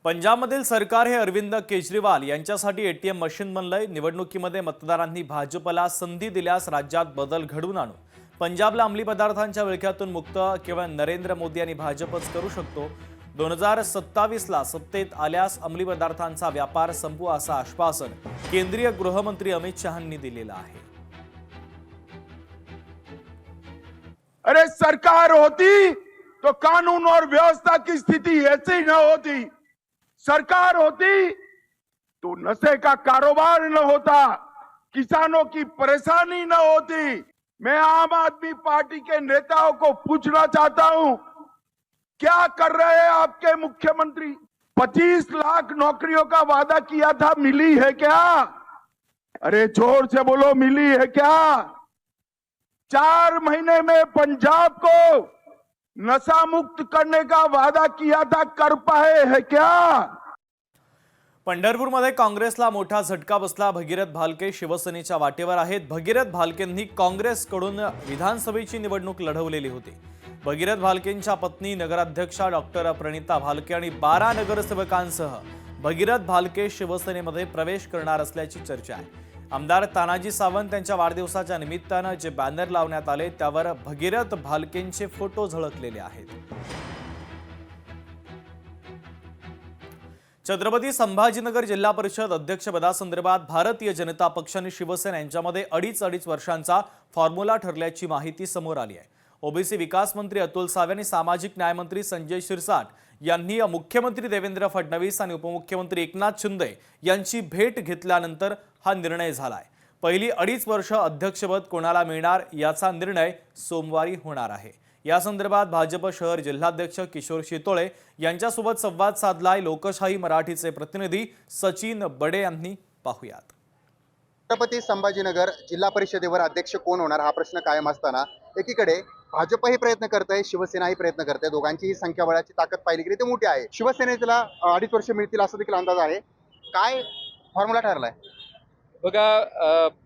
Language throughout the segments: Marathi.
पंजाबमधील सरकार हे अरविंद केजरीवाल यांच्यासाठी एटीएम मशीन बनलंय। निवडणुकीमध्ये मतदारांनी भाजपला संधी दिल्यास राज्यात बदल घडवून आणू। पंजाबला अंमली पदार्थांच्या विळख्यातून मुक्त केवळ नरेंद्र मोदी आणि भाजपच करू शकतो। 2027ला सत्तेत आल्यास अंमली पदार्थांचा व्यापार संपवू असं आश्वासन केंद्रीय गृहमंत्री अमित शहांनी दिलेलं आहे। अरे सरकार होती तो कानून और व्यवस्था की स्थिति ऐसी न होती। सरकार होती तो नशे का कारोबार न होता, किसानों की परेशानी न होती। मैं आम आदमी पार्टी के नेताओं को पूछना चाहता हूं, क्या कर रहे हैं आपके मुख्यमंत्री? 25 लाख नौकरियों का वादा किया था, मिली है क्या? अरे जोर से बोलो, मिली है क्या? 4 महीने में पंजाब को नशा मुक्त करने का वादा किया था, कर पाए है क्या? पंढरपूरमध्ये काँग्रेसला मोठा झटका बसला। भगीरथ भालके शिवसेनेच्या वाटेवर आहेत। भगीरथ भालकेंनी काँग्रेसकडून विधानसभेची निवडणूक लढवलेली होती। भगीरथ भालकेंच्या पत्नी नगराध्यक्षा डॉक्टर प्रणिता भालके आणि 12 नगरसेवकांसह भगीरथ भालके शिवसेनेमध्ये प्रवेश करणार असल्याची चर्चा आहे। आमदार तानाजी सावंत यांच्या वाढदिवसाच्या निमित्तानं जे बॅनर लावण्यात आले त्यावर भगीरथ भालकेंचे फोटो झळकलेले आहेत। छत्रपती संभाजीनगर जिल्हा परिषद अध्यक्षपदासंदर्भात भारतीय जनता पक्ष आणि शिवसेना यांच्यामध्ये अडीच वर्षांचा फॉर्म्युला ठरल्याची माहिती समोर आली आहे। ओबीसी विकास मंत्री अतुल सावे आणि सामाजिक न्याय मंत्री संजय शिरसाट यांनी मुख्यमंत्री देवेंद्र फडणवीस आणि उपमुख्यमंत्री एकनाथ शिंदे यांची भेट घेतल्यानंतर हा निर्णय झालाय। पहिली 2.5 वर्ष अध्यक्षपद कोणाला मिळणार याचा निर्णय सोमवारी होणार आहे। या संदर्भात भाजप शहर जिल्हाध्यक्ष किशोर शितोळे यांच्यासोबत संवाद साधलाय। लोकशाही मराठीचे प्रतिनिधी सचिन बडे यांनी पाहुयात। छत्रपती संभाजीनगर जिल्हा परिषदेवर अध्यक्ष कोण होणार हा प्रश्न कायम असताना एकीकडे भाजपही प्रयत्न करत आहे, शिवसेनाही प्रयत्न करते। दोघांचीही संख्याबळाची ताकद पाहिली गेली तर मोठी आहे। शिवसेनेला 2.5 वर्ष मिळतील असा देखील अंदाज आहे। काय फॉर्म्युला ठरलाय? बघा,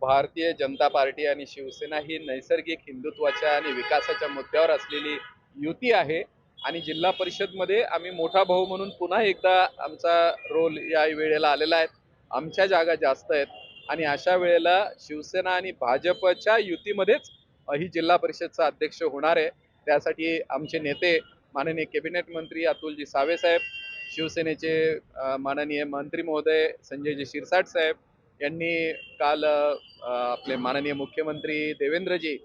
भारतीय जनता पार्टी आणि शिवसेना ही नैसर्गिक हिंदुत्वाच्या आणि विकासाच्या मुद्द्यावर असलेली युती आहे आणि जिल्हा परिषदमध्ये आम्ही मोठा भाऊ म्हणून पुन्हा एकदा आमचा रोल या वेळेला आलेला आहे। आमच्या जागा जास्त आहेत आणि अशा वेळेला शिवसेना आणि भाजपच्या युतीमध्येच ही जिल्हा परिषदचा अध्यक्ष होणार आहे। त्यासाठी आमचे नेते माननीय कॅबिनेट मंत्री अतुलजी सावे साहेब, शिवसेनेचे माननीय मंत्री महोदय संजयजी शिरसाट साहेब यांनी काल आपले माननीय मुख्यमंत्री देवेंद्रजी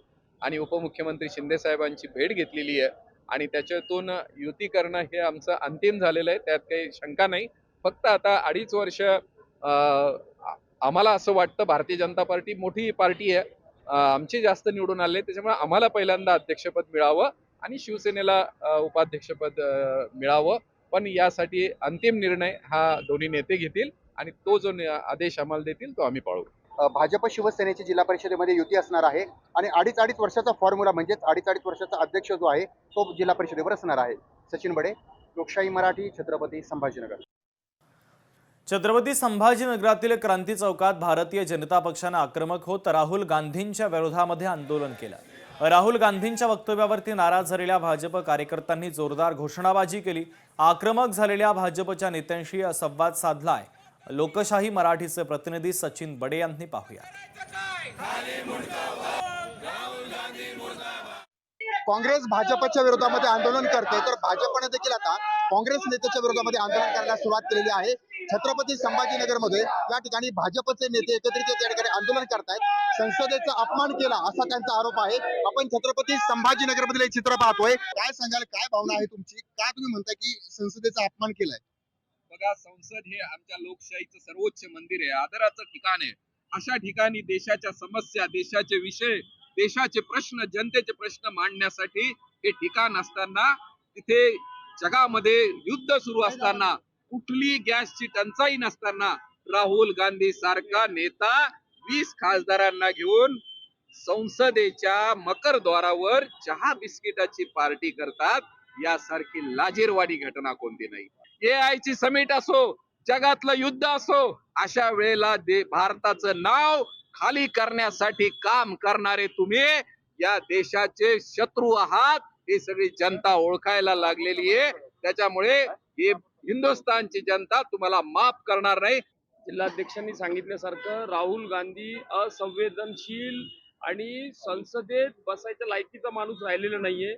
आणि उपमुख्यमंत्री शिंदे साहेबांची भेट घेतलेली आहे आणि त्याच्यातून युती करणं हे आमचं अंतिम झालेलं आहे। त्यात काही शंका नाही। फक्त आता 2.5 वर्ष आम्हाला असं वाटतं भारतीय जनता पार्टी मोठी पार्टी आहे, आमचे जास्त निवडून आले, त्याच्यामुळे आम्हाला पहिल्यांदा अध्यक्षपद मिळावं आणि शिवसेनेला उपाध्यक्षपद मिळावं। पण यासाठी अंतिम निर्णय हा दोन्ही नेते घेतील आणि तो जो आदेश आम्हाला देतील तो आम्ही पाळू। भाजप शिवसेनेची जिल्हा परिषदेमध्ये युती असणार आहे आणि 2.5 वर्षाचा फॉर्म्युला म्हणजेच 2.5 वर्षाचा अध्यक्ष जो आहे तो जिल्हा परिषदेवर असणार आहे। सचिन बडे, लोकशाही मराठी, छत्रपती संभाजीनगर। छत्रपती संभाजीनगरातील क्रांती चौकात भारतीय जनता पक्षाने आक्रमक होत राहुल गांधींच्या विरोधामध्ये आंदोलन केलं। राहुल गांधींच्या वक्तव्यावरती नाराज झालेल्या भाजप कार्यकर्त्यांनी जोरदार घोषणाबाजी केली। आक्रमक झालेल्या भाजपच्या नेत्यांशी संवाद साधलाय। लोकशाही मराठीचे प्रतिनिधी सचिन बडे यांनी पाहुया। काँग्रेस भाजपच्या विरोधामध्ये आंदोलन करते तर भाजपने देखील आता काँग्रेस नेत्याच्या विरोधामध्ये आंदोलन करायला सुरुवात केलेली आहे। छत्रपती संभाजीनगर मध्ये या ठिकाणी भाजपचे नेते एकत्रित या ठिकाणी आंदोलन करतायत। संसदेचा अपमान केला असा त्यांचा आरोप आहे। आपण छत्रपती संभाजीनगर मधील एक चित्र पाहतोय, काय सांगाल, काय भावना आहे तुमची? काय तुम्ही म्हणताय की संसदेचा अपमान केलाय? बघा, संसद हे आमच्या लोकशाहीचं सर्वोच्च मंदिर आहे, आदराचं ठिकाण आहे। अशा ठिकाणी देशाच्या समस्या, देशाचे विषय, देशाचे प्रश्न, जनतेचे प्रश्न मांडण्यासाठी हे ठिकाण असताना, तिथे जगामध्ये युद्ध सुरू असताना, कुठली गॅसची टंचाई नसताना राहुल गांधी सारखा नेता 20 खासदारांना घेऊन संसदेच्या मकरद्वारावर चहा बिस्किटाची पार्टी करतात, यासारखी लाजिरवाणी घटना कोणती नाही। एआयची समिट असो, जगातलं युद्ध असो, अशा वेळेला भारताचं नाव खाली करण्यासाठी काम करणारे तुम्ही या देशाचे शत्रू आहात, ही सगळी जनता ओळखायला लागलेली आहे। त्याच्यामुळे हे हिंदुस्थानची जनता तुम्हाला माफ करणार नाही. जिल्हाध्यक्षांनी सांगितल्यासारखं राहुल गांधी असंवेदनशील आणि संसदेत बसायच्या लायकीचा माणूस राहिलेला नाहीये.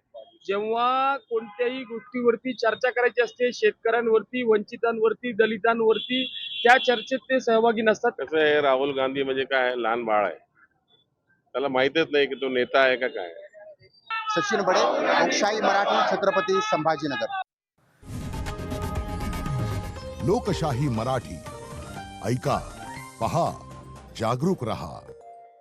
जेव्हा कोणत्याही गोष्टीवरती चर्चा करायची असते, शेतकऱ्यांवरती, वंचितांवरती, दलितांवरती, त्या चर्चेत ते सहभागी नसतात. कसं आहे, राहुल गांधी म्हणजे काय, लहान बाळ आहे. त्याला माहितच नाही की तो नेता आहे का काय. सचिन बडे, लोकशाही मराठी, छत्रपती संभाजीनगर. लोकशाही मराठी ऐका, पहा, जागरूक रहा.